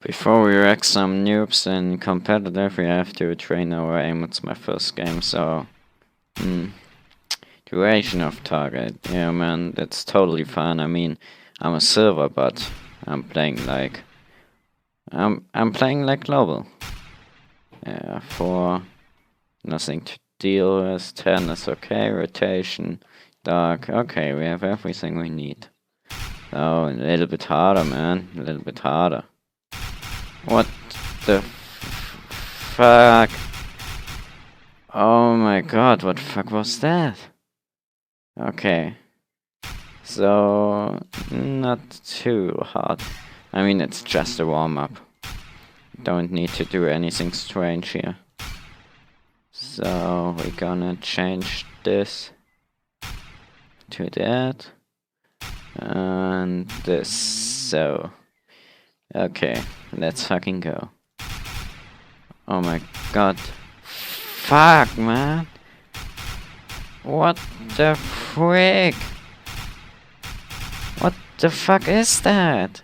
Before we wreck some noobs in competitive, we have to train our aim. It's my first game, so... Duration of target. Yeah, man, that's totally fine. I mean, I'm a silver, but I'm playing like... I'm playing like global. Yeah, 4... Nothing to deal with. 10 is okay. Rotation. Dark. Okay, we have everything we need. Oh, a little bit harder, man. A little bit harder. What the fuck? Oh my god, what the fuck was that? Okay. So, not too hard. I mean, it's just a warm-up. Don't need to do anything strange here. So, we're gonna change this to that. And this. So, okay, let's fucking go. Oh my god. Fuck, man. What the frick? What the fuck is that?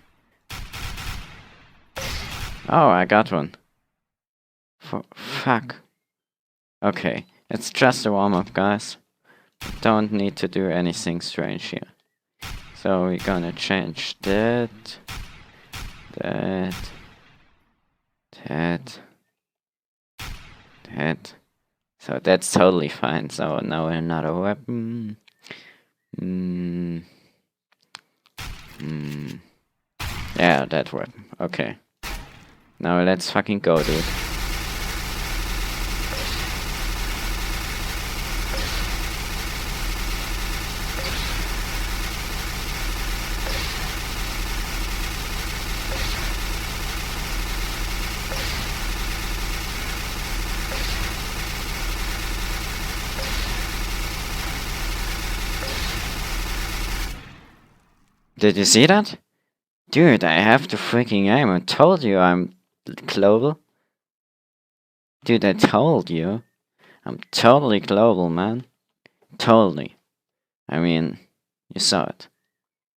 Oh, I got one. Fuck. Okay, it's just a warm-up, guys. Don't need to do anything strange here. So we're gonna change that. That. So that's totally fine. So now another weapon. Yeah, that weapon. Okay. Now let's fucking go, dude. Did you see that? Dude, I have to freaking aim. I told you I'm global. Dude, I told you. I'm totally global, man. Totally. I mean, you saw it.